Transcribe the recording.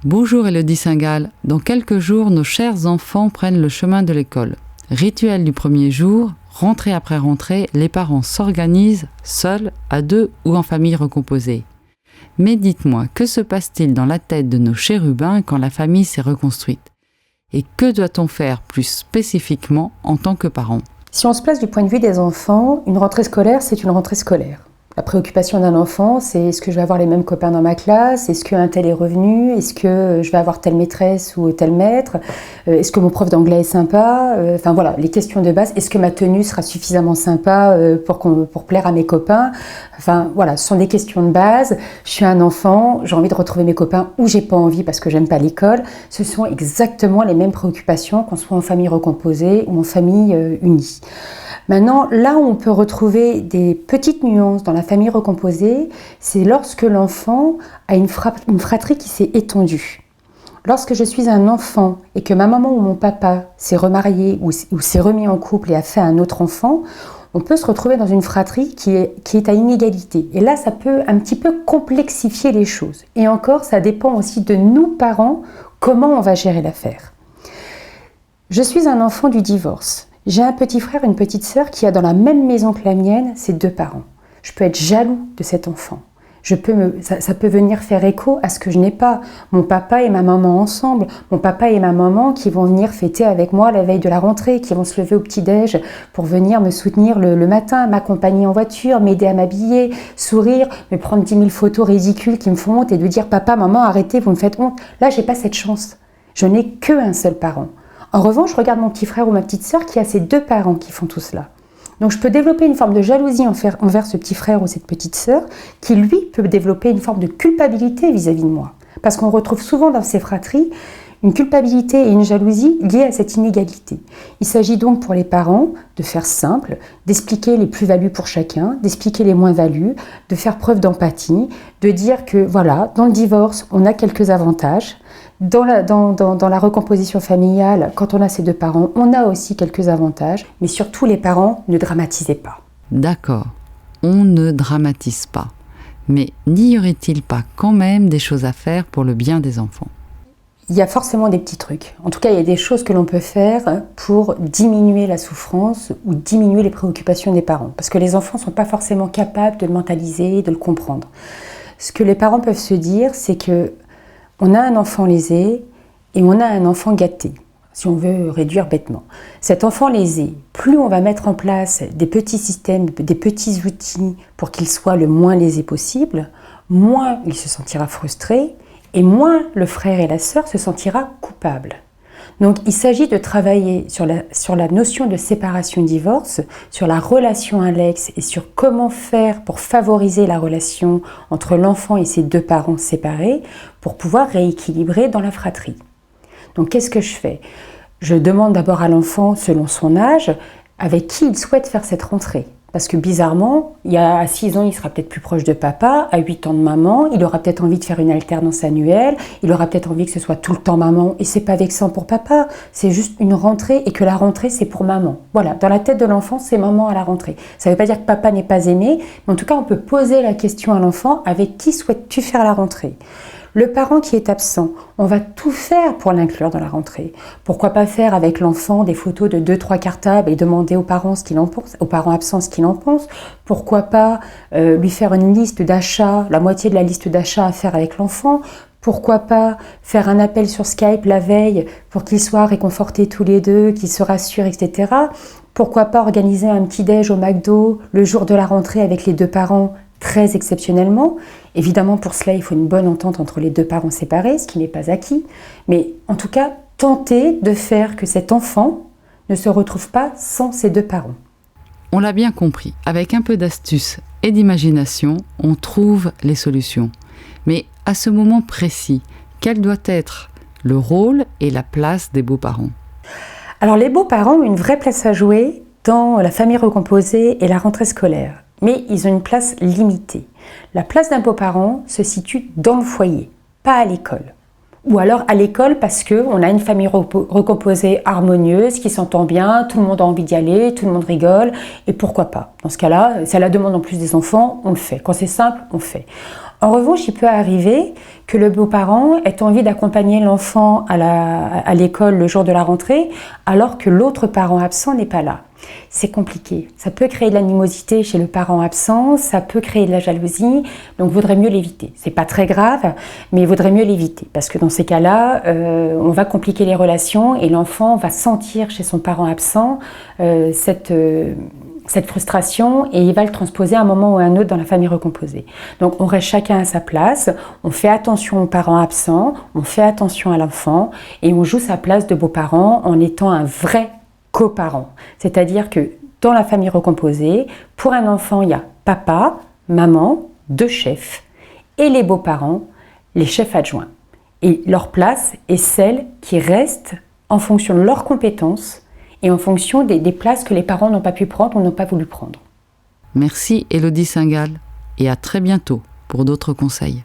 Bonjour Élodie Saint-Gall. Dans quelques jours, nos chers enfants prennent le chemin de l'école. Rituel du premier jour, rentrée après rentrée, les parents s'organisent, seuls, à deux ou en famille recomposée. Mais dites-moi, que se passe-t-il dans la tête de nos chérubins quand la famille s'est reconstruite? Et que doit-on faire plus spécifiquement en tant que parents? Si on se place du point de vue des enfants, une rentrée scolaire, c'est une rentrée scolaire. La préoccupation d'un enfant, c'est est-ce que je vais avoir les mêmes copains dans ma classe? Est-ce qu'un tel est revenu? Est-ce que je vais avoir telle maîtresse ou tel maître? Est-ce que mon prof d'anglais est sympa? Enfin voilà, les questions de base. Est-ce que ma tenue sera suffisamment sympa pour plaire à mes copains? Enfin voilà, ce sont des questions de base. Je suis un enfant, j'ai envie de retrouver mes copains ou j'ai pas envie parce que j'aime pas l'école. Ce sont exactement les mêmes préoccupations qu'on soit en famille recomposée ou en famille unie. Maintenant, là où on peut retrouver des petites nuances dans la famille recomposée, c'est lorsque l'enfant a une fratrie qui s'est étendue. Lorsque je suis un enfant et que ma maman ou mon papa s'est remarié ou s'est remis en couple et a fait un autre enfant, on peut se retrouver dans une fratrie qui est à inégalité. Et là, ça peut un petit peu complexifier les choses. Et encore, ça dépend aussi de nous, parents, comment on va gérer l'affaire. Je suis un enfant du divorce. J'ai un petit frère et une petite sœur qui a dans la même maison que la mienne ses deux parents. Je peux être jaloux de cet enfant. Ça peut venir faire écho à ce que je n'ai pas. Mon papa et ma maman ensemble. Mon papa et ma maman qui vont venir fêter avec moi la veille de la rentrée, qui vont se lever au petit-déj pour venir me soutenir le matin, m'accompagner en voiture, m'aider à m'habiller, sourire, me prendre 10 000 photos ridicules qui me font honte et de dire « Papa, maman, arrêtez, vous me faites honte ». Là, j'ai pas cette chance. Je n'ai qu'un seul parent. En revanche, je regarde mon petit frère ou ma petite sœur qui a ses deux parents qui font tout cela. Donc je peux développer une forme de jalousie envers ce petit frère ou cette petite sœur qui, lui, peut développer une forme de culpabilité vis-à-vis de moi. Parce qu'on retrouve souvent dans ces fratries une culpabilité et une jalousie liées à cette inégalité. Il s'agit donc pour les parents de faire simple, d'expliquer les plus-values pour chacun, d'expliquer les moins-values, de faire preuve d'empathie, de dire que voilà, dans le divorce, on a quelques avantages. Dans la recomposition familiale, quand on a ces deux parents, on a aussi quelques avantages, mais surtout les parents, ne dramatisez pas. D'accord, on ne dramatise pas. Mais n'y aurait-il pas quand même des choses à faire pour le bien des enfants? Il y a forcément des petits trucs. En tout cas, il y a des choses que l'on peut faire pour diminuer la souffrance ou diminuer les préoccupations des parents. Parce que les enfants ne sont pas forcément capables de le mentaliser, de le comprendre. Ce que les parents peuvent se dire, c'est que on a un enfant lésé et on a un enfant gâté, si on veut réduire bêtement. Cet enfant lésé, plus on va mettre en place des petits systèmes, des petits outils pour qu'il soit le moins lésé possible, moins il se sentira frustré et moins le frère et la sœur se sentira coupable. Donc il s'agit de travailler sur la notion de séparation-divorce, sur la relation à l'ex et sur comment faire pour favoriser la relation entre l'enfant et ses deux parents séparés pour pouvoir rééquilibrer dans la fratrie. Donc qu'est-ce que je fais? Je demande d'abord à l'enfant, selon son âge, avec qui il souhaite faire cette rentrée. Parce que bizarrement, à 6 ans, il sera peut-être plus proche de papa, à 8 ans de maman, il aura peut-être envie de faire une alternance annuelle, il aura peut-être envie que ce soit tout le temps maman, et c'est pas vexant pour papa, c'est juste une rentrée, et que la rentrée, c'est pour maman. Voilà, dans la tête de l'enfant, c'est maman à la rentrée. Ça veut pas dire que papa n'est pas aimé, mais en tout cas, on peut poser la question à l'enfant, avec qui souhaites-tu faire la rentrée ? Le parent qui est absent, on va tout faire pour l'inclure dans la rentrée. Pourquoi pas faire avec l'enfant des photos de 2-3 cartables et demander aux parents ce qu'il en pense, aux parents absents ce qu'il en pense. Pourquoi pas lui faire une liste d'achats, la moitié de la liste d'achats à faire avec l'enfant. Pourquoi pas faire un appel sur Skype la veille pour qu'ils soient réconfortés tous les deux, qu'ils se rassurent, etc. Pourquoi pas organiser un petit déj au McDo le jour de la rentrée avec les deux parents très exceptionnellement. Évidemment, pour cela, il faut une bonne entente entre les deux parents séparés, ce qui n'est pas acquis. Mais en tout cas, tenter de faire que cet enfant ne se retrouve pas sans ses deux parents. On l'a bien compris, avec un peu d'astuce et d'imagination, on trouve les solutions. Mais à ce moment précis, quel doit être le rôle et la place des beaux-parents? Alors, les beaux-parents ont une vraie place à jouer dans la famille recomposée et la rentrée scolaire. Mais ils ont une place limitée. La place d'un beau-parent se situe dans le foyer, pas à l'école. Ou alors à l'école parce qu'on a une famille recomposée harmonieuse, qui s'entend bien, tout le monde a envie d'y aller, tout le monde rigole, et pourquoi pas. Dans ce cas-là, c'est à la demande en plus des enfants, on le fait. Quand c'est simple, on le fait. En revanche, il peut arriver que le beau-parent ait envie d'accompagner l'enfant à l'école le jour de la rentrée, alors que l'autre parent absent n'est pas là. C'est compliqué. Ça peut créer de l'animosité chez le parent absent, ça peut créer de la jalousie, donc il vaudrait mieux l'éviter. C'est pas très grave, mais il vaudrait mieux l'éviter, parce que dans ces cas-là, on va compliquer les relations et l'enfant va sentir chez son parent absent cette frustration et il va le transposer à un moment ou à un autre dans la famille recomposée. Donc on reste chacun à sa place, on fait attention aux parents absents, on fait attention à l'enfant et on joue sa place de beau-parent en étant un vrai coparent. C'est-à-dire que dans la famille recomposée, pour un enfant, il y a papa, maman, 2 chefs et les beaux-parents, les chefs adjoints. Et leur place est celle qui reste en fonction de leurs compétences et en fonction des places que les parents n'ont pas pu prendre ou n'ont pas voulu prendre. Merci Élodie Saint-Gall et à très bientôt pour d'autres conseils.